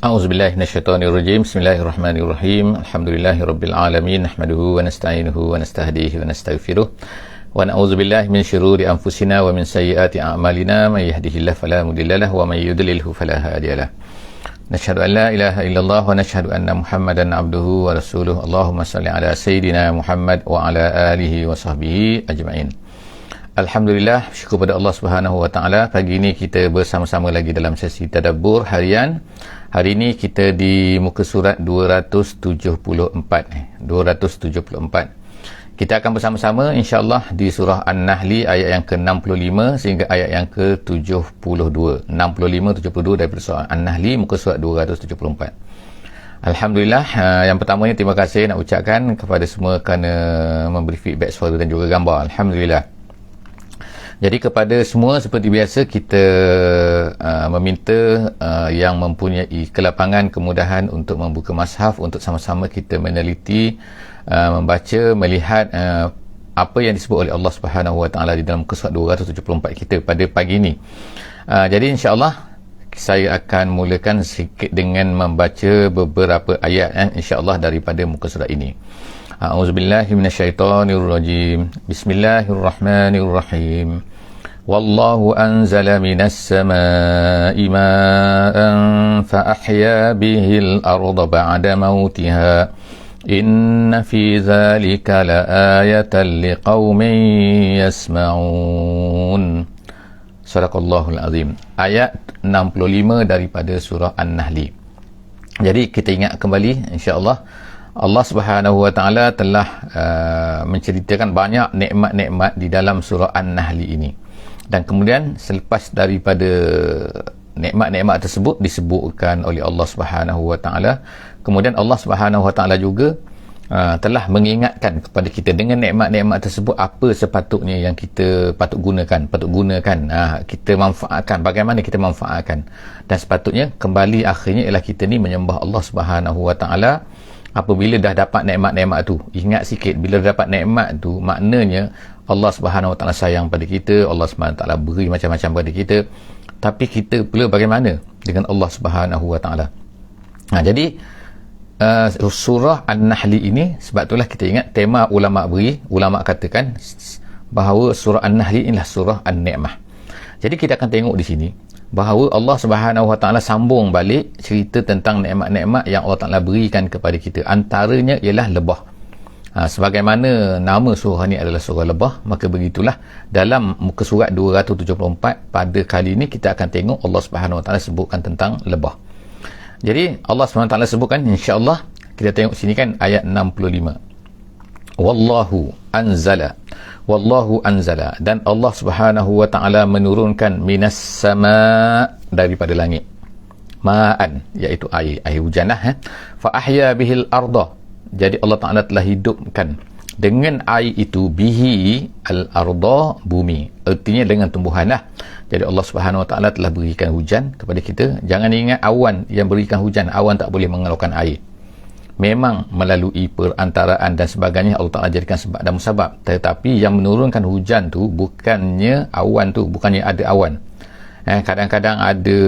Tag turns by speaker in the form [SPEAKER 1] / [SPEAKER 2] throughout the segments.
[SPEAKER 1] A'udzubillahi minasyaitonirrajim. Bismillahirrahmanirrahim. Alhamdulillahirabbil alamin. Nahmaduhu wa nasta'inuhu wa nastahdihi wa nastaghfiruh. Wa na'udzubillahi min syururi anfusina wa min sayyiati a'malina. May yahdihillahu fala mudhillalah wa may yudlilhu fala hadiyalah. Nashhadu an la ilaha illallah wa nashhadu anna Muhammadan abduhu wa rasuluh. Allahumma salli ala sayyidina Muhammad wa ala alihi wa sahbihi ajma'in. Alhamdulillah, syukur pada Allah Subhanahu wa taala. Pagi ini kita bersama-sama lagi dalam sesi tadabbur harian. Hari ini kita di muka surat 274. Kita akan bersama-sama insya-Allah di surah An-Nahl ayat yang ke-65 sehingga ayat yang ke-72. 65 72 daripada surah An-Nahl muka surat 274. Alhamdulillah, yang pertamanya terima kasih nak ucapkan kepada semua kerana memberi feedback suara dan juga gambar. Alhamdulillah. Jadi kepada semua seperti biasa kita meminta yang mempunyai kelapangan kemudahan untuk membuka mushaf untuk sama-sama kita meneliti, membaca, melihat apa yang disebut oleh Allah Subhanahu Wa Taala di dalam surat 274 kita pada pagi ini. Jadi insya-Allah saya akan mulakan sedikit dengan membaca beberapa ayat insya-Allah daripada muka surat ini. A'udzubillahi minasyaitonirrajim. Bismillahirrahmanirrahim. Wallahu anzala minas samaa'i maa'an fa ahya bihil arda ba'da mautiha. Inna fi dzalika laayatan liqaumin yasma'un. Sadaqallahul azim. Ayat 65 daripada surah An-Nahl. Jadi kita ingat kembali insya-Allah Allah Subhanahu Wa Taala telah menceritakan banyak nikmat-nikmat di dalam surah An-Nahl ini. Dan kemudian selepas daripada nikmat-nikmat tersebut disebutkan oleh Allah Subhanahu Wa Taala, kemudian Allah Subhanahu Wa Taala juga telah mengingatkan kepada kita dengan nikmat-nikmat tersebut apa sepatutnya yang kita patut gunakan, kita manfaatkan, bagaimana kita manfaatkan. Dan sepatutnya kembali akhirnya ialah kita ni menyembah Allah Subhanahu Wa Taala. Apabila dah dapat nikmat-nikmat tu, ingat sikit, bila dapat nikmat tu maknanya Allah Subhanahu Wa Taala sayang pada kita, Allah Subhanahu Wa Taala beri macam-macam pada kita, tapi kita pula bagaimana dengan Allah Subhanahu Wa Taala. Jadi surah An-Nahl ini, sebab itulah kita ingat tema ulama katakan bahawa surah An-Nahl inilah surah An-Ni'mah. Jadi kita akan tengok di sini bahawa Allah Subhanahu Wa Taala sambung balik cerita tentang nikmat-nikmat yang Allah Taala berikan kepada kita. Antaranya ialah lebah. Sebagaimana nama surah ni adalah surah lebah, maka begitulah dalam muka surat 274 pada kali ini kita akan tengok Allah Subhanahu Wa Taala sebutkan tentang lebah. Jadi Allah Subhanahu Wa Taala sebutkan, insya-Allah kita tengok sini kan ayat 65. Wallahu anzala, dan Allah Subhanahu Wa Taala menurunkan minas sama, daripada langit, ma'an, iaitu air hujan lah, fa ahya bihil arda, jadi Allah Taala telah hidupkan dengan air itu, bihi al arda, bumi, artinya dengan tumbuhan lah. Jadi Allah Subhanahu Wa Taala telah berikan hujan kepada kita. Jangan ingat awan yang berikan hujan, awan tak boleh mengeluarkan air. Memang melalui perantaraan dan sebagainya Allah Ta'ala jadikan sebab dan musabab, tetapi yang menurunkan hujan tu bukannya awan tu, bukannya ada awan. Kadang-kadang ada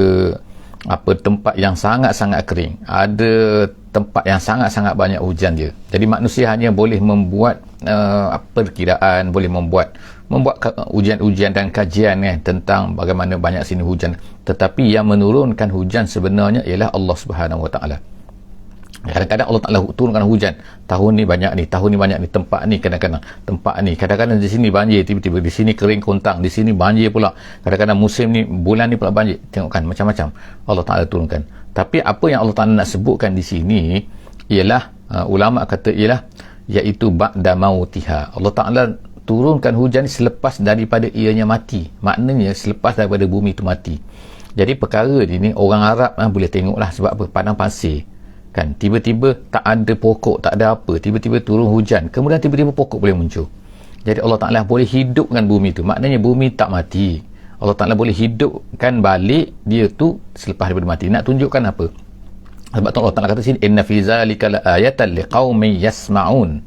[SPEAKER 1] tempat yang sangat-sangat kering, ada tempat yang sangat-sangat banyak hujan dia. Jadi manusia hanya boleh membuat perkiraan, boleh membuat ujian-ujian dan kajian tentang bagaimana banyak sini hujan, tetapi yang menurunkan hujan sebenarnya ialah Allah Subhanahu Wa Ta'ala. Kadang-kadang Allah Ta'ala turunkan hujan, tahun ni banyak ni, tempat ni, kadang-kadang tempat ni, kadang-kadang di sini banjir, tiba-tiba di sini kering kontang, di sini banjir pula, kadang-kadang musim ni, bulan ni pula banjir. Tengokkan macam-macam Allah Ta'ala turunkan. Tapi apa yang Allah Ta'ala nak sebutkan di sini ialah ulama kata ialah iaitu ba'da mautiha. Allah Ta'ala turunkan hujan selepas daripada ianya mati, maknanya selepas daripada bumi itu mati. Jadi perkara ini orang Arab boleh tengoklah, sebab apa? Padang pasir kan, tiba-tiba tak ada pokok, tak ada apa, tiba-tiba turun hujan, kemudian tiba-tiba pokok boleh muncul. Jadi Allah Ta'ala boleh hidupkan bumi tu, maknanya bumi tak mati. Allah Ta'ala boleh hidupkan balik dia tu selepas daripada mati. Nak tunjukkan apa? Sebab tu Allah Ta'ala kata sini, inna fi zalika laayatan liqaumin yasma'un.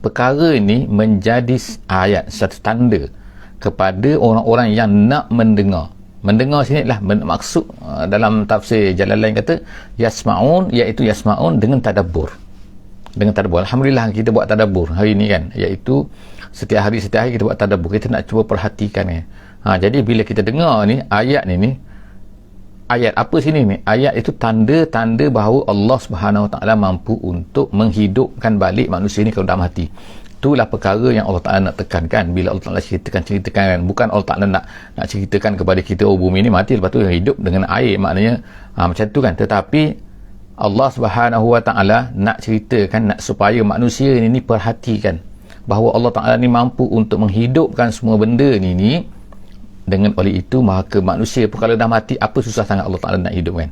[SPEAKER 1] Perkara ini menjadi ayat, satu tanda kepada orang-orang yang nak mendengar. Mendengar sini lah maksud dalam tafsir Jalalain kata yasma'un, iaitu yasma'un dengan tadabbur. Dengan tadabbur. Alhamdulillah kita buat tadabbur hari ni kan, iaitu setiap hari kita buat tadabbur, kita nak cuba perhatikan kan. Jadi bila kita dengar ni ayat ni ayat apa sini ni? Ayat itu tanda-tanda bahawa Allah Subhanahu Wa Taala mampu untuk menghidupkan balik manusia ni kalau dah mati. Itulah perkara yang Allah Ta'ala nak tekankan bila Allah Ta'ala ceritakan kan. Bukan Allah Ta'ala nak ceritakan kepada kita, oh bumi ni mati lepas tu hidup dengan air, maknanya macam tu kan. Tetapi Allah Subhanahu Wa Ta'ala nak ceritakan, nak supaya manusia ni perhatikan bahawa Allah Ta'ala ni mampu untuk menghidupkan semua benda ni. Dengan oleh itu maka manusia pun kalau dah mati, apa susah sangat Allah Ta'ala nak hidupkan.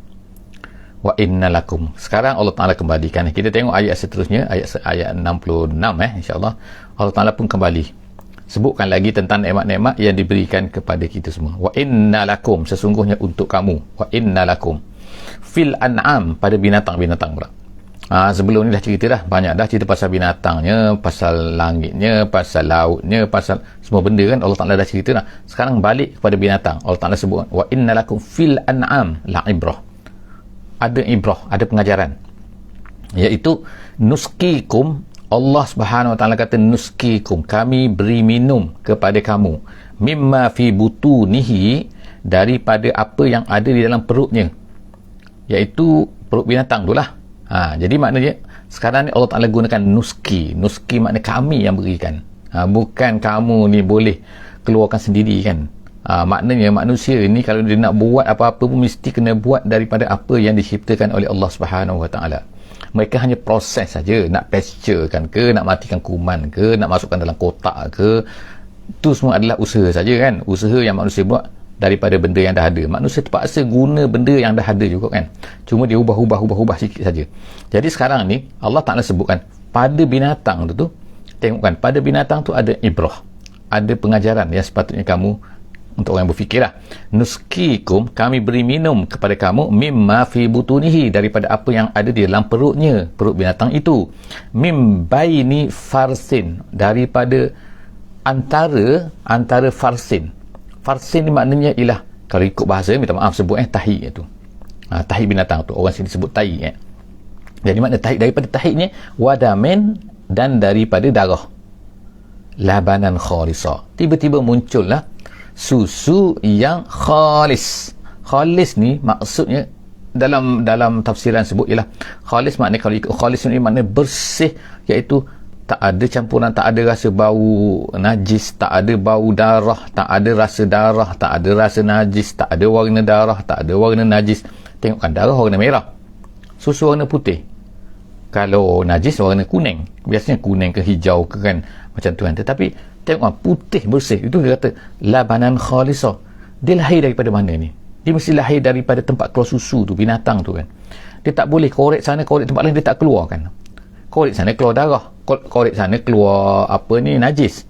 [SPEAKER 1] Wa inna lakum. Sekarang Allah Ta'ala kembalikan. Kita tengok ayat seterusnya, ayat 66 insya-Allah. Allah Ta'ala pun kembali sebutkan lagi tentang nikmat-nikmat yang diberikan kepada kita semua. Wa inna lakum, sesungguhnya untuk kamu. Wa inna lakum fil an'am, pada binatang-binatang pula. Sebelum ni dah cerita dah, banyak dah cerita pasal binatangnya, pasal langitnya, pasal lautnya, pasal semua benda kan Allah Ta'ala dah cerita dah. Sekarang balik kepada binatang. Allah Ta'ala sebut wa inna lakum fil an'am la'ibrah. Ada ibrah, ada pengajaran, iaitu nuskikum. Allah Subhanahu Wa Taala kata nuskikum, kami beri minum kepada kamu, mimma fi butunihi, daripada apa yang ada di dalam perutnya, iaitu perut binatang tu lah. Jadi maknanya sekarang ni Allah Ta'ala gunakan nuski makna kami yang berikan, bukan kamu ni boleh keluarkan sendiri kan. Maknanya manusia ni kalau dia nak buat apa-apa pun mesti kena buat daripada apa yang diciptakan oleh Allah Subhanahu Wa Taala. Mereka hanya proses saja, nak pasturekan ke, nak matikan kuman ke, nak masukkan dalam kotak ke, itu semua adalah usaha saja kan. Usaha yang manusia buat daripada benda yang dah ada. Manusia terpaksa guna benda yang dah ada juga kan, cuma dia ubah sikit saja. Jadi sekarang ni Allah Ta'ala sebutkan pada binatang tu tengok kan, pada binatang tu ada ibrah, ada pengajaran yang sepatutnya kamu, untuk orang yang berfikir lah. Nuskikum, kami beri minum kepada kamu, mimma fi butunihi, daripada apa yang ada di dalam perutnya, perut binatang itu. Mim baini farsin, daripada antara farsin. Farsin ni maknanya ialah, kalau ikut bahasa, minta maaf sebut tahi itu. Tahi binatang tu, orang sini sebut tahi Jadi makna tahi, daripada tahinya wadamen, dan daripada darah. Labanan khalisa, tiba-tiba muncullah susu yang khalis. Khalis ni maksudnya dalam tafsiran sebut ialah khalis, maknanya kalau ikut khalis ni maknanya bersih, iaitu tak ada campuran, tak ada rasa bau najis, tak ada bau darah, tak ada rasa darah, tak ada rasa najis, tak ada warna darah, tak ada warna najis. Tengokkan darah warna merah, susu warna putih, kalau najis warna kuning, biasanya kuning ke hijau ke kan, macam tu kan. Tetapi tengok putih bersih, itu dia kata labanan khalisah. Dia lahir daripada mana ni? Dia mesti lahir daripada tempat keluar susu tu, binatang tu kan. Dia tak boleh korek sana korek tempat lain, dia tak keluar kan. Korek sana keluar darah, korek sana keluar najis.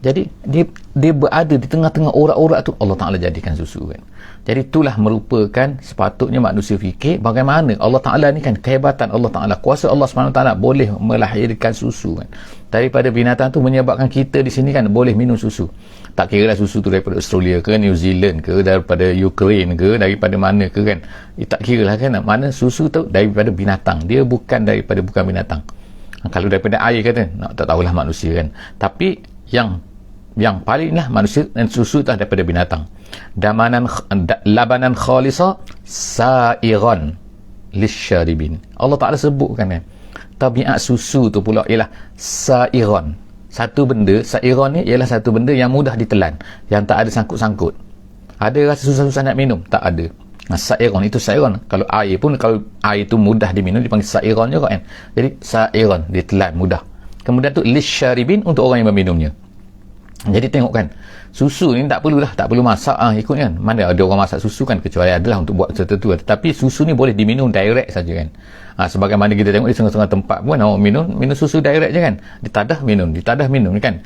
[SPEAKER 1] Jadi dia berada di tengah-tengah urat-urat tu, Allah Ta'ala jadikan susu kan. Jadi itulah merupakan sepatutnya manusia fikir bagaimana Allah Ta'ala ni kan, kehebatan Allah Ta'ala, kuasa Allah SWT boleh melahirkan susu kan. Daripada binatang tu menyebabkan kita di sini kan boleh minum susu. Tak kira lah susu tu daripada Australia ke, New Zealand ke, daripada Ukraine ke, daripada mana ke kan. Tak kira lah kan, mana susu tu daripada binatang, dia bukan binatang. Kalau daripada air kata, tak tahulah manusia kan. Tapi yang paling lah manusia, dan susu tu daripada binatang. Labanan khalisa sa'iran lisyaribin. Allah Ta'ala sebutkan kan, tabiat susu tu pula ialah sa'iran. Satu benda, sa'iran ni ialah satu benda yang mudah ditelan, yang tak ada sangkut-sangkut. Ada rasa susah-susah nak minum? Tak ada. Sa'iran, itu sa'iran. Kalau air pun, kalau air tu mudah diminum, dipanggil sa'iran juga kan. Jadi sa'iran, ditelan mudah. Kemudian tu lisyaribin, untuk orang yang meminumnya. Jadi tengok kan, susu ni tak perlu masak ikut kan. Mana ada orang masak susu kan, kecuali adalah untuk buat tertentu. Tetapi susu ni boleh diminum direct saja kan. Sebagaimana kita tengok di setengah-setengah tempat pun minum susu direct je kan. Ditadah minum kan.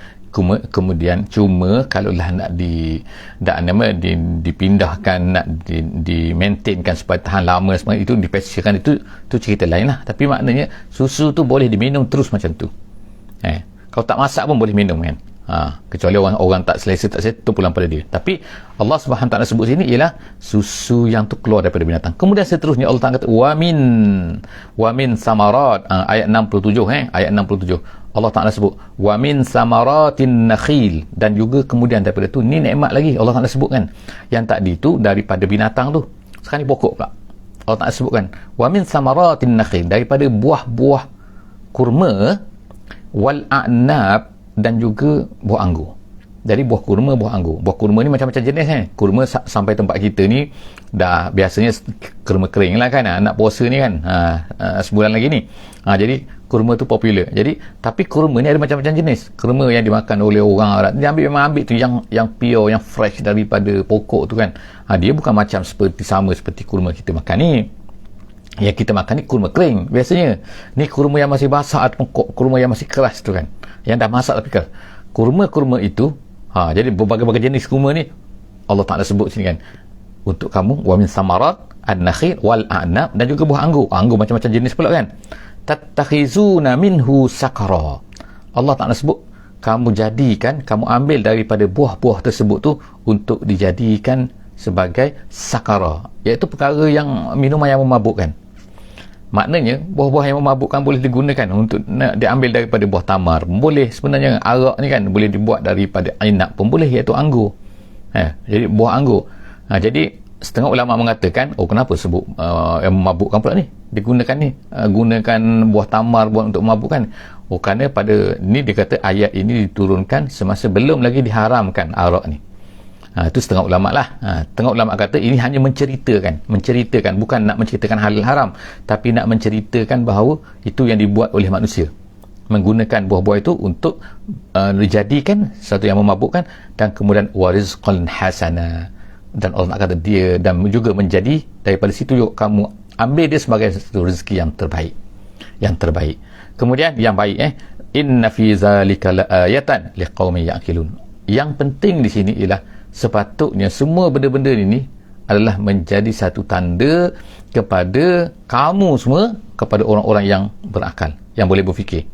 [SPEAKER 1] Kemudian cuma kalau lah nak dipindahkan, nak di maintainkan supaya tahan lama semua, itu dipastikan, itu cerita lain lah. Tapi maknanya susu tu boleh diminum terus macam tu. Kalau tak masak pun boleh minum kan. Kecuali orang tak selesa tu pulang pada dia. Tapi Allah Subhanahu Taala sebut sini ialah susu yang tu keluar daripada binatang. Kemudian seterusnya Allah Taala kata wa min samarat, ayat 67 ayat 67 Allah Taala sebut wa min samaratin nakhil, dan juga kemudian daripada tu, ni nikmat lagi Allah Taala sebutkan. Yang tadi tu daripada binatang tu, sekarang ni pokok pula Allah Taala sebutkan wa min samaratin nakhil, daripada buah-buah kurma, wal a'nab, dan juga buah anggur. Jadi buah kurma, buah anggur. Buah kurma ni macam-macam jenis Kurma sampai tempat kita ni dah biasanya kurma kering lah kan, nak puasa ni kan, sebulan lagi ni. Jadi kurma tu popular. Jadi tapi kurma ni ada macam-macam jenis. Kurma yang dimakan oleh orang Arab, dia ambil tu yang pure, yang fresh daripada pokok tu kan. Dia bukan macam sama seperti kurma kita makan ni. Yang kita makan ni kurma kering biasanya. Ni kurma yang masih basah ataupun kurma yang masih keras tu kan, yang dah masak tapi keras. Kurma-kurma itu, jadi berbagai-bagai jenis kurma ni Allah Ta'ala sebut sini kan, untuk kamu wa min samarat an-nakhil wal a'nab, dan juga buah anggur. Anggur macam-macam jenis pula kan. Tattakhizuna minhu sakara. Allah Ta'ala sebut kamu jadikan, kamu ambil daripada buah-buah tersebut tu untuk dijadikan sebagai sakara, iaitu perkara yang minuman yang memabukkan. Maknanya buah-buah yang memabukkan boleh digunakan untuk diambil daripada buah tamar, boleh. Sebenarnya arak ni kan boleh dibuat daripada inab pun boleh, iaitu anggur. Jadi buah anggur. Jadi setengah ulama mengatakan, kenapa sebut yang memabukkan pula ni digunakan ni, gunakan buah tamar buat untuk memabukkan. Kerana pada ni dia kata ayat ini diturunkan semasa belum lagi diharamkan arak ni. Itu setengah ulama lah. Setengah ulama kata ini hanya menceritakan, bukan nak menceritakan halal haram, tapi nak menceritakan bahawa itu yang dibuat oleh manusia, menggunakan buah-buah itu untuk dijadikan sesuatu yang memabukkan, dan kemudian warizqan hasana, dan Allah nak kata dia, dan juga menjadi daripada situ juga kamu ambil dia sebagai satu rezeki yang terbaik. Kemudian yang baik, inna fi zalika laayatan liqaumin ya'qilun. Yang penting di sini ialah sepatutnya semua benda-benda ini adalah menjadi satu tanda kepada kamu semua, kepada orang-orang yang berakal, yang boleh berfikir,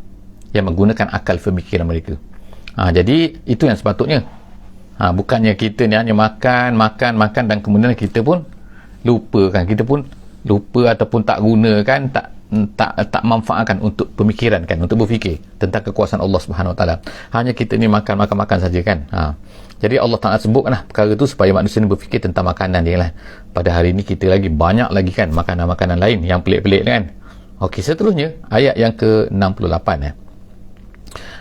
[SPEAKER 1] yang menggunakan akal pemikiran mereka. Jadi itu yang sepatutnya. Bukannya kita ni hanya makan dan kemudian kita pun lupa ataupun tak gunakan, tak manfaatkan untuk pemikiran kan, untuk berfikir tentang kekuasaan Allah Subhanahu Wa Taala. Hanya kita ni makan saja kan. Jadi Allah Ta'ala sebutkanlah perkara itu supaya manusia ni berfikir tentang makanan dia lah. Pada hari ini kita lagi banyak lagi kan makanan-makanan lain yang pelik-pelik kan. Okey, seterusnya ayat yang ke-68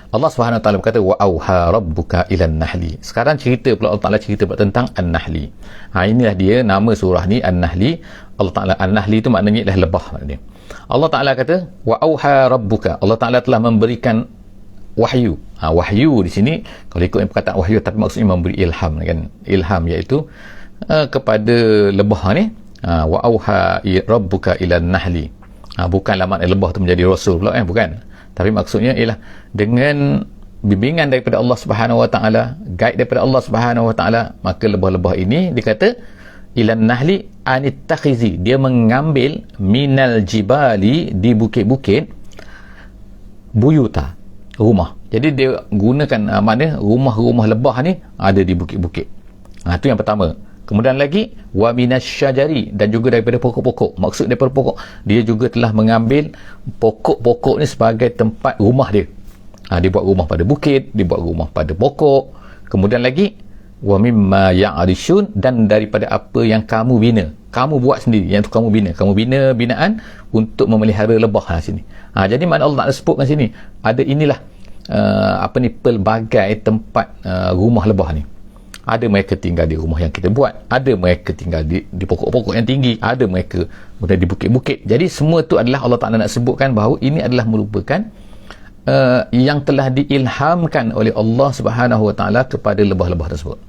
[SPEAKER 1] Allah Subhanahu Wa Taala berkata wa auha rabbuka ilan nahli. Sekarang cerita pula Allah Ta'ala cerita pula tentang An-Nahli. Inilah dia nama surah ni, An-Nahli. Allah Ta'ala, An-Nahli itu maknanya ialah lebah maknanya. Allah Ta'ala kata wa auha rabbuka, Allah Ta'ala telah memberikan wahyu. Wahyu di sini kalau ikut perkataan wahyu, tapi maksudnya memberi ilham kan, ilham iaitu kepada lebah ni. Wa auha rabbuka ilan nahli, bukanlah makna lebah tu menjadi rasul pula bukan, tapi maksudnya ialah dengan bimbingan daripada Allah Subhanahu Wa Taala, guide daripada Allah Subhanahu Wa Taala, maka lebah-lebah ini dikata ilan nahli anittakhizi, dia mengambil minal jibali, di bukit-bukit, buyuta, rumah. Jadi dia gunakan mana rumah-rumah lebah ni ada di bukit-bukit. Itu yang pertama. Kemudian lagi wa minasyajari, dan juga daripada pokok-pokok. Maksud daripada pokok, dia juga telah mengambil pokok-pokok ni sebagai tempat rumah dia. Dia buat rumah pada bukit, dia buat rumah pada pokok. Kemudian lagi wa mimma ya'rishun, dan daripada apa yang kamu bina, kamu buat sendiri, yang tu kamu bina binaan untuk memelihara lebah sini. Jadi mana Allah Taala sebutkan sini ada inilah pelbagai tempat rumah lebah ni. Ada mereka tinggal di rumah yang kita buat, ada mereka tinggal di pokok-pokok yang tinggi, ada mereka kemudian di bukit-bukit. Jadi semua tu adalah Allah Ta'ala nak sebutkan bahawa ini adalah merupakan yang telah diilhamkan oleh Allah Subhanahu Wa Ta'ala kepada lebah-lebah tersebut.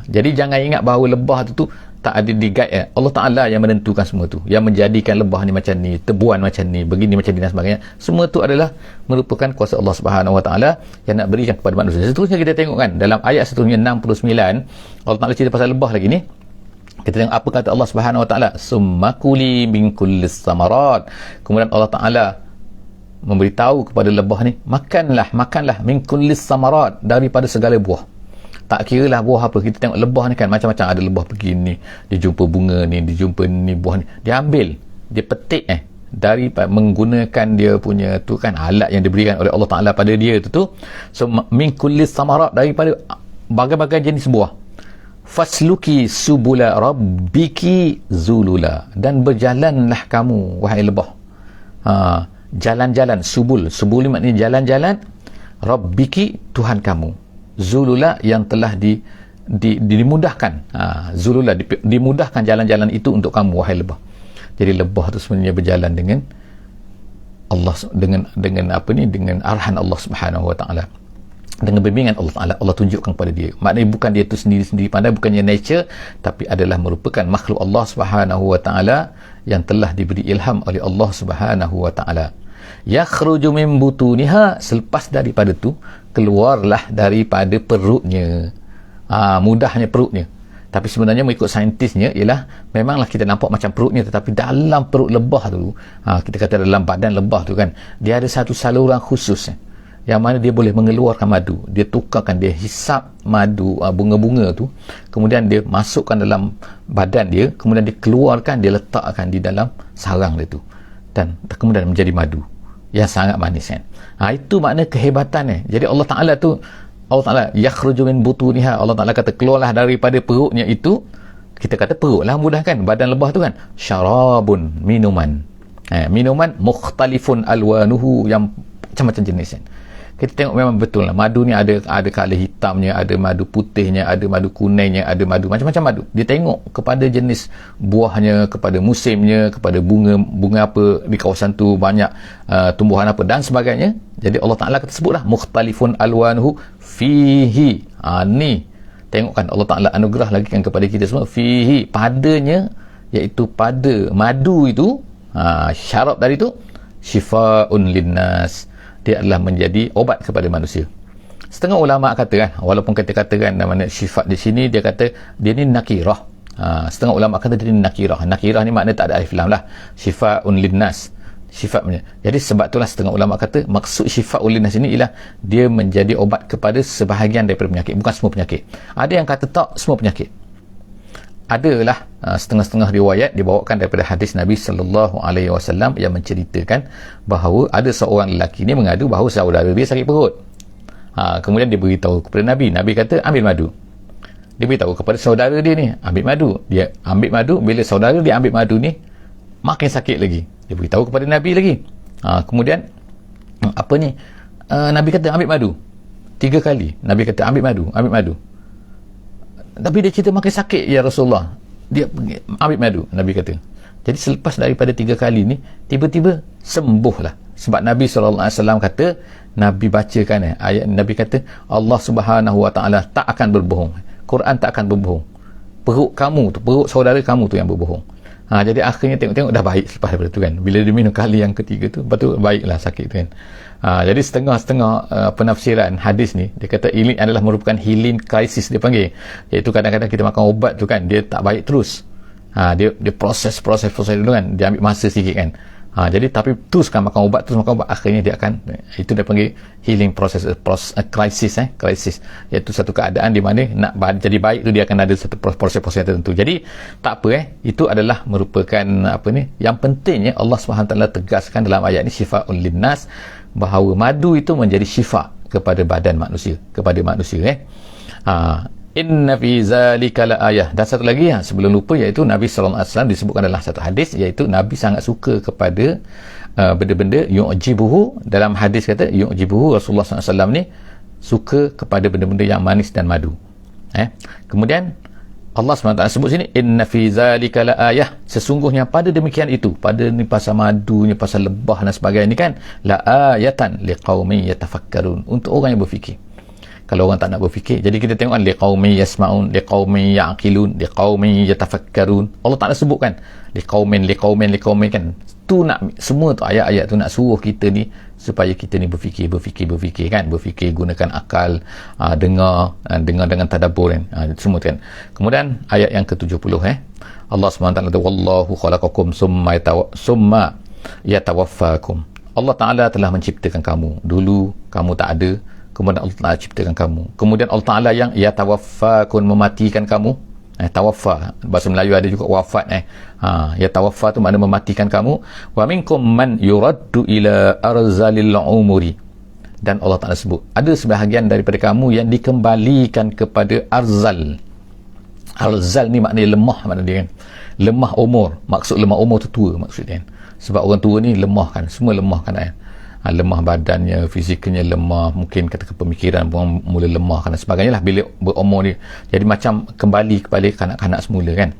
[SPEAKER 1] Jadi jangan ingat bahawa lebah tu tak ada di guide. Allah Ta'ala yang menentukan semua tu, yang menjadikan lebah ni macam ni, tebuan macam ni, begini macam ni dan sebagainya. Semua tu adalah merupakan kuasa Allah Subhanahu Wa Taala yang nak berikan kepada manusia. Seterusnya kita tengok kan dalam ayat seterusnya 69, Allah Ta'ala cerita pasal lebah lagi ni. Kita tengok apa kata Allah Subhanahu Wa Taala, summa kuli min kullis samarat. Kemudian Allah Ta'ala memberitahu kepada lebah ni, makanlah min kullis samarat, daripada segala buah. Tak kira lah buah apa. Kita tengok lebah ni kan macam-macam. Ada lebah pergi ni, dia jumpa bunga ni, dia jumpa ni buah ni, dia ambil, dia petik daripada menggunakan dia punya tu kan, alat yang diberikan oleh Allah Ta'ala pada dia tu. So min kullis samarat, daripada bagai-bagai jenis buah. Fasluki subula rabbiki zulula, dan berjalanlah kamu wahai lebah, jalan-jalan. Subul ni maknanya jalan-jalan. Rabbiki, Tuhan kamu. Zulula, yang telah dimudahkan. Zulula, dimudahkan jalan-jalan itu untuk kamu wahai lebah. Jadi lebah tu sebenarnya berjalan dengan Allah, dengan apa ni, dengan arahan Allah Subhanahu Wa Taala, dengan bimbingan Allah Taala. Allah tunjukkan kepada dia. Maknanya bukan dia tu sendiri pandai, bukannya nature, tapi adalah merupakan makhluk Allah Subhanahu Wa Taala yang telah diberi ilham oleh Allah Subhanahu Wa Taala. Yakhruju min butuniha, selepas daripada tu keluarlah daripada perutnya. Mudahnya perutnya, tapi sebenarnya mengikut saintisnya ialah memanglah kita nampak macam perutnya, tetapi dalam perut lebah tu, kita kata dalam badan lebah tu kan, dia ada satu saluran khusus yang mana dia boleh mengeluarkan madu. Dia tukarkan, dia hisap madu, bunga-bunga tu, kemudian dia masukkan dalam badan dia, kemudian dia keluarkan, dia letakkan di dalam sarang dia tu, dan kemudian menjadi madu yang sangat manis kan. Itu makna kehebatannya. Jadi Allah Ta'ala yakhruju min butuniha, Allah Ta'ala kata keluarlah daripada perutnya itu. Kita kata perut lah mudah kan, badan lebah tu kan. Syarabun, minuman. Minuman mukhtalifun alwanuhu, yang macam-macam jenis kan. Kita tengok memang betul lah, madu ni ada color hitamnya, ada madu putihnya, ada madu kuningnya, ada madu macam-macam madu. Dia tengok kepada jenis buahnya, kepada musimnya, kepada bunga apa di kawasan tu, banyak tumbuhan apa dan sebagainya. Jadi Allah Ta'ala kata sebutlah mukhtalifun alwanuhu fihi. Ni tengok kan, Allah Ta'ala anugerah lagi kan kepada kita semua, fihi, padanya, iaitu pada madu itu, syarab dari itu, syifa'un linnas, dia adalah menjadi obat kepada manusia. Setengah ulama kata kan, walaupun kita katakan namanya sifat di sini, dia kata dia ni nakirah. Setengah ulama kata dia ni nakirah. Nakirah ni makna tak ada alif lam lah. Syifa'un linnas, sifatnya. Jadi sebab itulah setengah ulama kata maksud syifa'un linnas ini ialah dia menjadi obat kepada sebahagian daripada penyakit, bukan semua penyakit. Ada yang kata tak semua penyakit. Adalah setengah-setengah riwayat dibawakan daripada hadis Nabi sallallahu alaihi wasallam yang menceritakan bahawa ada seorang lelaki ni mengadu bahawa saudara dia sakit perut. Kemudian dia beritahu kepada Nabi. Nabi kata ambil madu. Dia beritahu kepada saudara dia ni ambil madu. Dia ambil madu. Bila saudara dia ambil madu ni, makin sakit lagi. Dia beritahu kepada Nabi lagi. Kemudian Nabi kata ambil madu 3 kali. Nabi kata ambil madu. Tapi dia cerita makin sakit ya Rasulullah. Dia ambil madu, Nabi kata. Jadi selepas daripada 3 kali ni, tiba-tiba sembuhlah. Sebab Nabi SAW kata, Nabi bacakan ayat, Nabi kata Allah Subhanahu Wa Taala tak akan berbohong. Quran tak akan berbohong. Perut kamu tu, perut saudara kamu tu yang berbohong. Jadi akhirnya tengok-tengok dah baik selepas daripada tu kan. Bila dia minum kali yang ketiga tu, lepas tu baiklah sakit tu kan. Jadi setengah-setengah penafsiran hadis ni, dia kata ini adalah merupakan healing crisis dia panggil. Iaitu kadang-kadang kita makan ubat tu kan, dia tak baik terus. Dia proses dulu kan, dia ambil masa sikit kan. Jadi tapi teruskan makan ubat, akhirnya dia akan, itu dia panggil healing process, crisis, iaitu satu keadaan di mana nak jadi baik tu dia akan ada satu proses-proses tertentu. Jadi tak apa, itu adalah merupakan yang pentingnya Allah SWT tegaskan dalam ayat ni syifa'un linnas, bahawa madu itu menjadi syifa kepada badan manusia, Inna fi zalika la ayah. Dan satu lagi sebelum lupa, iaitu Nabi SAW disebutkan dalam satu hadis, iaitu Nabi sangat suka kepada benda-benda yu'jibuhu. Dalam hadis kata yu'jibuhu, Rasulullah SAW ni suka kepada benda-benda yang manis dan madu. Kemudian Allah SWT sebut sini inna fi zalika la ayah, sesungguhnya pada demikian itu, pada ni pasal madu ni, pasal lebah dan sebagainya ni kan, la ayatan liqaumin yatafakkarun, untuk orang yang berfikir. Kalau orang tak nak berfikir, jadi kita tengok liqaumin yasma'un, liqaumin ya'qilun, liqaumin yatafakkarun. Allah Taala sebutkan liqaumin kan. Tu nak semua tu ayat-ayat tu nak suruh kita ni supaya kita ni berfikir kan, berfikir gunakan akal, dengar dengan tadabbur kan, semua kan. Kemudian ayat yang ke-70 Allah SWT kata wallahu khalaqakum summa yatawaffakum. Allah Ta'ala telah menciptakan kamu. Dulu kamu tak ada, kemudian Allah Ta'ala ciptakan kamu. Kemudian Allah Ta'ala yang yatawaffakum, mematikan kamu. Tawaffa, bahasa Melayu ada juga wafat. Yatawaffa tu makna mematikan kamu. Wa minkum man yuraddu ila arzalil umuri. Dan Allah Ta'ala sebut, ada sebahagian daripada kamu yang dikembalikan kepada arzal. Arzal ni maknanya lemah, makna dia kan. Lemah umur. Maksud lemah umur tu tua maksud dia kan. Sebab orang tua ni lemah kan, semua lemah kan. Lemah badannya, fizikalnya lemah, mungkin kata pemikiran pun mula lemah kan, sebagainya lah bila berumur ni. Jadi macam kembali kepada kanak-kanak semula kan.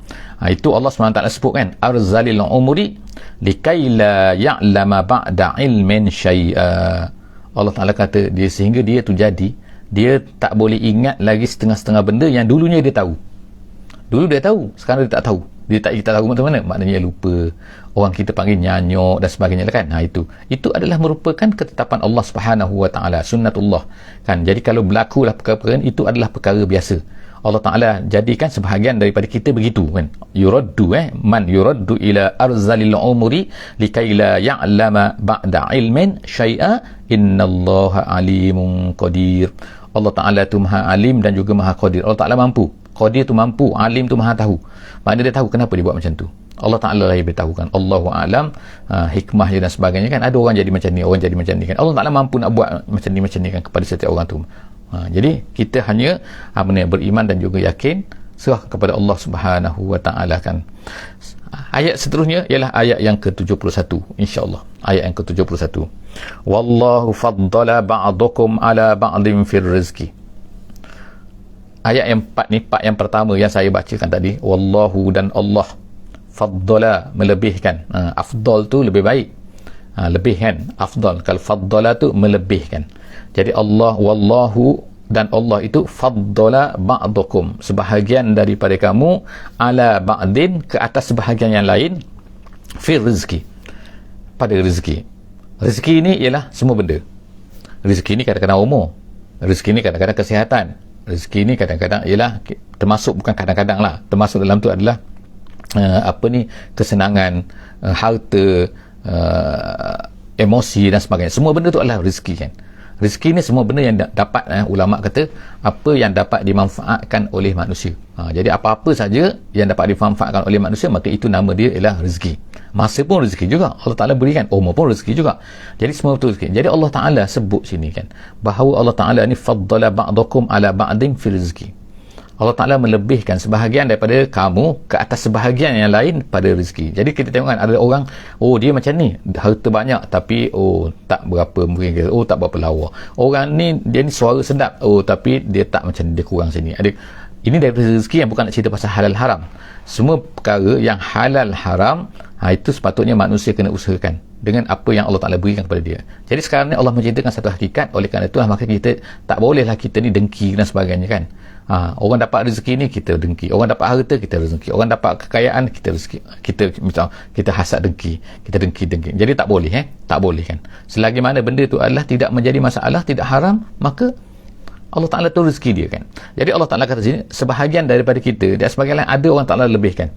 [SPEAKER 1] Itu Allah SWT sebut kan, arzalil umuri likai la ya'lama ba'da ilmin syai'a. Allah Ta'ala kata dia, sehingga dia tu jadi, dia tak boleh ingat lagi setengah-setengah benda yang dulunya dia tahu. Dulu dia tahu, sekarang dia tak tahu. Dia tak tahu macam mana, maknanya lupa. Orang kita panggil nyanyok dan sebagainya kan. Itu adalah merupakan ketetapan Allah Subhanahu Wa Taala, sunnatullah kan. Jadi kalau berlakulah perkara-perkara itu adalah perkara biasa. Allah Taala jadikan sebahagian daripada kita begitu kan. Yuraddu man yuraddu ila arzalil umuri likai la ya'lama ba'da ilmin syai'a innallaha alimun qadir. Allah Taala tu Maha Alim dan juga Maha Qadir. Allah Taala mampu. Qadir tu mampu, alim tu maha tahu. Maknanya dia tahu kenapa dia buat macam tu. Allah Ta'ala lah yang beritahu kan. Allahu a'lam, hikmahnya dan sebagainya kan. Ada orang jadi macam ni, orang jadi macam ni kan. Allah Ta'ala mampu nak buat macam ni kan kepada setiap orang tu. Jadi kita hanya beriman dan juga yakin, serah kepada Allah Subhanahu Wa Ta'ala kan. Ayat seterusnya ialah ayat yang ke-71 insya-Allah. Ayat yang ke-71. Wallahu faddala ba'dakum ala ba'din fir rizqi. Ayat yang 4 ni, part yang pertama yang saya bacakan tadi, wallahu, dan Allah faddala, melebihkan. Afdal tu lebih baik, lebih kan, afdal. Kalau faddala tu melebihkan. Jadi Allah, wallahu, dan Allah itu faddala ba'dakum, sebahagian daripada kamu, ala ba'din, ke atas sebahagian yang lain, fi rizki, pada rezeki. Rezeki ni ialah semua benda. Rezeki ni kadang-kadang umur, rezeki ni kadang-kadang kesihatan, rezeki ni kadang-kadang ialah, termasuk, bukan kadang-kadang lah, termasuk dalam tu adalah kesenangan, harta, emosi dan sebagainya. Semua benda tu adalah rezeki kan. Rezeki ni semua benda yang dapat, ulama kata, apa yang dapat dimanfaatkan oleh manusia. Jadi apa-apa saja yang dapat dimanfaatkan oleh manusia, maka itu nama dia ialah rezeki. Masa pun rezeki juga Allah Ta'ala berikan, umur pun rezeki juga. Jadi semua betul rezeki. Jadi Allah Ta'ala sebut sini kan, bahawa Allah Ta'ala ni faddala ba'dakum ala ba'din fi rizki. Allah Ta'ala melebihkan sebahagian daripada kamu ke atas sebahagian yang lain pada rezeki. Jadi kita tengok kan, ada orang, dia macam ni, harta banyak tapi tak berapa, mungkin tak berapa lawa. Orang ni, dia ni suara sedap, tapi dia tak macam, dia kurang sini. Ini dari rezeki yang bukan nak cerita pasal halal haram. Semua perkara yang halal haram, itu sepatutnya manusia kena usahakan dengan apa yang Allah Ta'ala berikan kepada dia. Jadi sekarang ni Allah menceritakan satu hakikat, oleh kerana itulah maka kita tak bolehlah kita ni dengki dan sebagainya kan. Orang dapat rezeki ni kita dengki, orang dapat harta kita rezeki, orang dapat kekayaan kita rezeki, kita hasad dengki, kita dengki. Jadi tak boleh tak boleh kan. Selagi mana benda tu adalah tidak menjadi masalah, tidak haram, maka Allah Ta'ala tu rezeki dia kan. Jadi Allah Ta'ala kata sini, sebahagian daripada kita, dan sebahagian lain ada orang Ta'ala lebihkan.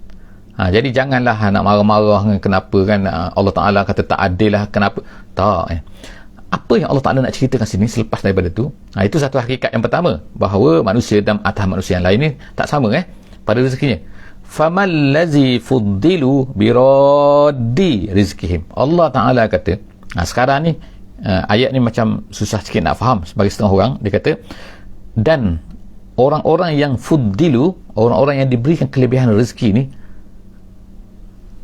[SPEAKER 1] Jadi janganlah nak marah-marah kenapa kan Allah Ta'ala kata tak adil lah, kenapa tak apa yang Allah Ta'ala nak ceritakan sini selepas daripada tu, itu satu hakikat yang pertama, bahawa manusia dan atas manusia yang lain ni tak sama pada rezekinya. famal ladzi fuddilu biraddi rizqihim. Allah Ta'ala kata, sekarang ni ayat ni macam susah sikit nak faham sebagai setengah orang. Dia kata, dan orang-orang yang fuddilu, orang-orang yang diberikan kelebihan rezeki ni,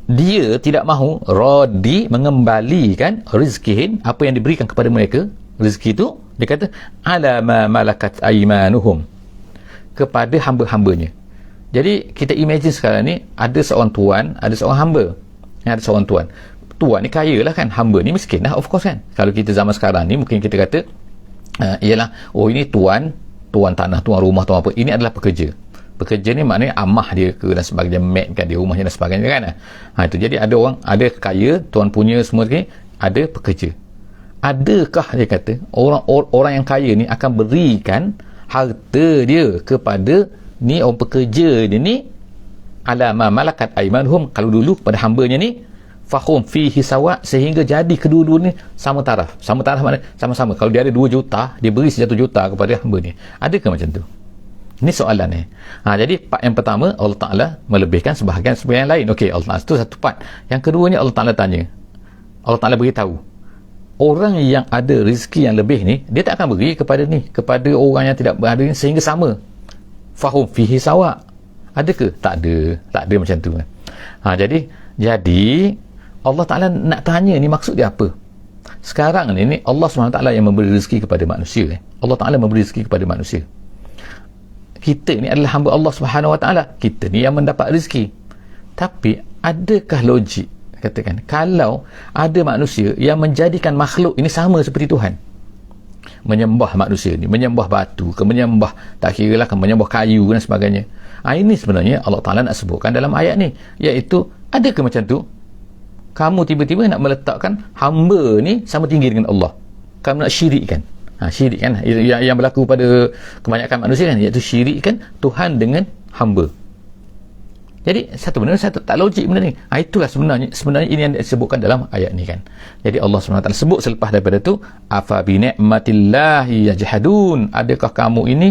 [SPEAKER 1] dia tidak mahu radi, mengembalikan rizkihin, apa yang diberikan kepada mereka rezeki itu. Dia kata ala ma malakat aymanuhum, kepada hamba-hambanya. Jadi kita imagine sekarang ni ada seorang tuan, ada seorang hamba. Ada seorang tuan, tuan ni kaya lah kan, hamba ni miskin lah, of course kan. Kalau kita zaman sekarang ni mungkin kita kata ialah, ini tuan tanah, tuan rumah, tuan apa, ini adalah pekerja. Pekerja ni maknanya amah dia ke dan sebagainya, maid kan dia, rumahnya dan sebagainya kan. Itu jadi ada orang, ada kaya, tuan punya semua ni, ada pekerja. Adakah dia kata orang yang kaya ni akan berikan harta dia kepada ni orang pekerja dia ni, ala ma malakat aymanuhum, kalau dulu kepada hambanya ni, fahum fihi sawa, sehingga jadi kedua-dua ni sama taraf. Sama taraf maknanya sama-sama. Kalau dia ada 2 juta, dia beri 1 juta kepada hamba ni. Adakah macam tu? Ini soalan ni. Jadi part yang pertama, Allah Ta'ala melebihkan sebahagian yang lain. Okey, Allah Ta'ala, itu satu part. Yang keduanya, Allah Ta'ala tanya. Allah Ta'ala beritahu, orang yang ada rezeki yang lebih ni, dia tak akan beri kepada orang yang tidak berada ni sehingga sama. Fahum fihi sawa. Adakah? Tak ada macam tu. Jadi Allah Ta'ala nak tanya ni maksud dia apa? Sekarang ni Allah SWT yang memberi rezeki kepada manusia. Allah Ta'ala memberi rezeki kepada manusia. Kita ni adalah hamba Allah SWT. Kita ni yang mendapat rezeki. Tapi adakah logik, katakan, kalau ada manusia yang menjadikan makhluk ini sama seperti Tuhan, menyembah manusia ni, menyembah batu ke, menyembah, tak kira lah, menyembah kayu dan sebagainya. Ini sebenarnya Allah Ta'ala nak sebutkan dalam ayat ni, iaitu adakah macam tu kamu tiba-tiba nak meletakkan hamba ni sama tinggi dengan Allah, kamu nak syirikkan. Syirik kan yang berlaku pada kebanyakan manusia kan, iaitu syirikkan Tuhan dengan hamba. Jadi satu benda tak logik benda ni. Itulah sebenarnya ini yang disebutkan dalam ayat ni kan. Jadi Allah SWT sebut selepas daripada tu, afa bi ni'matillahi yajhadun, adakah kamu ini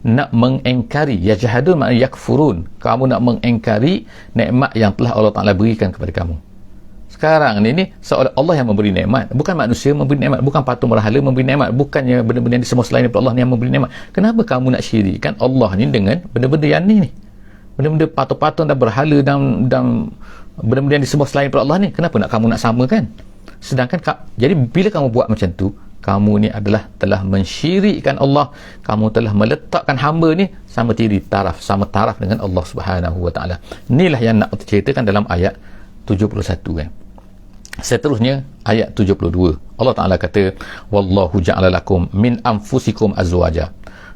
[SPEAKER 1] nak mengingkari, yajhadun maknanya yakfurun, kamu nak mengingkari nikmat yang telah Allah Ta'ala berikan kepada kamu. Sekarang ni seolah Allah yang memberi nikmat, bukan manusia memberi nikmat, bukan patung berhala memberi nikmat, bukannya benda-benda yang disemua selain daripada Allah ni yang memberi nikmat. Kenapa kamu nak syirikkan Allah ni dengan benda-benda yang ni? Benda-benda patung-patung dan berhala dan benda-benda yang disemua selain daripada Allah ni, kenapa kamu nak samakan? Sedangkan jadi bila kamu buat macam tu, kamu ni adalah telah mensyirikkan Allah, kamu telah meletakkan hamba ni sama taraf dengan Allah Subhanahu Wa Taala. Inilah yang nak ceritakan dalam ayat 71 kan. Seterusnya ayat 72, Allah Ta'ala kata, wallahu ja'ala lakum min anfusikum azwaja.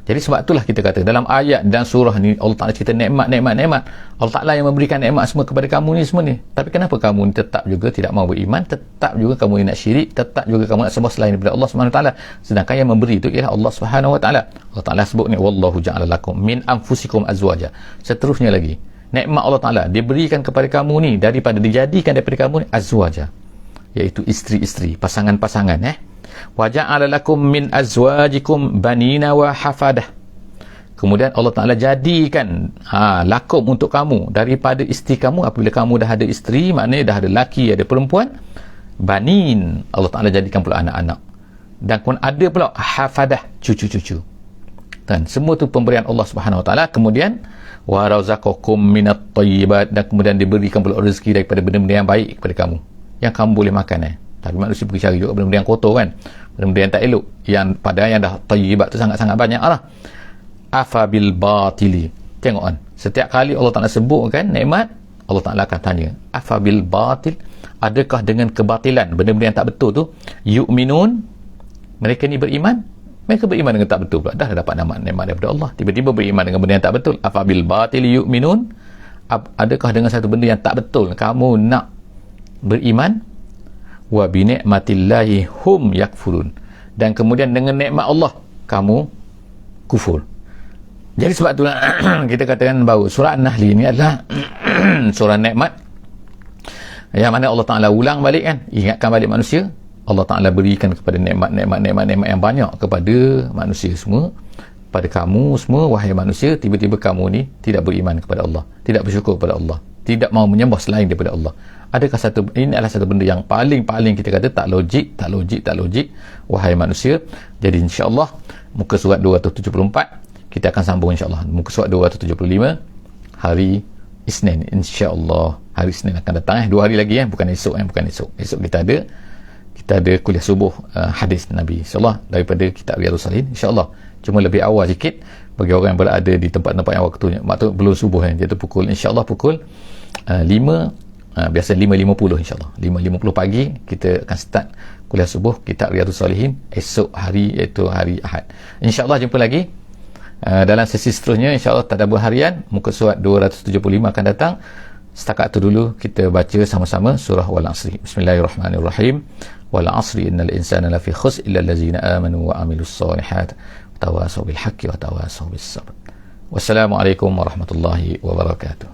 [SPEAKER 1] Jadi sebab itulah kita kata dalam ayat dan surah ni Allah Ta'ala cerita nikmat. Allah Ta'ala yang memberikan nikmat semua kepada kamu ni semua ni. Tapi kenapa kamu ni tetap juga tidak mahu beriman, tetap juga kamu ni nak syirik, tetap juga kamu nak sembah selain daripada Allah Subhanahu Wa Taala, sedangkan yang memberi itu ialah Allah Subhanahu Wa Taala. Allah Ta'ala sebut ni, wallahu ja'ala lakum min anfusikum azwaja. Seterusnya lagi, nikmat Allah Ta'ala diberikan kepada kamu ni, dijadikan daripada kamu ni azwaja, iaitu isteri-isteri, pasangan-pasangan. Wa ja'ala lakum min azwajikum banina wa hafadah. Kemudian Allah Ta'ala jadikan lakum untuk kamu daripada isteri kamu, apabila kamu dah ada isteri, maknanya dah ada laki, ada perempuan, banin, Allah Ta'ala jadikan pula anak-anak, dan kemudian ada pula hafadah, cucu-cucu. Dan semua tu pemberian Allah Subhanahu Wa Ta'ala. Kemudian wa razaqakum minat thayyibat, dan kemudian diberikan pula rezeki daripada benda-benda yang baik kepada kamu, yang kamu boleh makan. Tapi manusia pergi cari juga benda-benda yang kotor kan, benda-benda yang tak elok, yang padahal yang dah thayyibat tu sangat-sangat banyak lah. Afa bil batili, tengok kan, setiap kali Allah Ta'ala sebutkan nikmat, Allah Ta'ala akan tanya, afa bil batil, adakah dengan kebatilan, benda-benda yang tak betul tu, yu'minun, mereka ni beriman? Mereka beriman dengan tak betul pula. Dah dapat nikmat daripada Allah, tiba-tiba beriman dengan benda yang tak betul. Afabil batil yu'minun, adakah dengan satu benda yang tak betul kamu nak beriman? Wa bi ni'matillahi hum yakfurun, dan kemudian dengan nikmat Allah kamu kufur. Jadi sebab tu kita katakan bahawa surah An-Nahl ini adalah surah nikmat, yang mana Allah Ta'ala ulang balik kan, ingatkan balik manusia. Allah Ta'ala berikan kepada nikmat yang banyak kepada manusia semua, pada kamu semua wahai manusia. Tiba-tiba kamu ni tidak beriman kepada Allah, tidak bersyukur kepada Allah, tidak mahu menyembah selain daripada Allah. Adakah ini adalah satu benda yang paling kita kata tak logik wahai manusia. Jadi insya-Allah muka surat 274 kita akan sambung insya-Allah. Muka surat 275 hari Isnin, insya-Allah hari Isnin akan datang. 2 hari lagi bukan esok. Esok kita ada kuliah subuh hadis Nabi insya-Allah daripada kitab Riyadhus Salihin insya-Allah. Cuma lebih awal sikit bagi orang yang berada di tempat-tempat yang waktunya, maksud belum subuh iaitu pukul insya-Allah pukul 5, biasa 5.50 insya-Allah. 5.50 pagi kita akan start kuliah subuh kitab Riyadhus Salihin esok hari, iaitu hari Ahad. Insya-Allah jumpa lagi dalam sesi seterusnya insya-Allah tadabbur harian muka surat 275 akan datang. Setakat itu dulu kita baca sama-sama surah Wal Asri. Bismillahirrahmanirrahim. Wal asri innal insana lafi khusr illa allazina amanu wa amilus solihat wa tawasaw bil haqqi wa tawasaw bis sabr. Wassalamualaikum warahmatullahi wabarakatuh.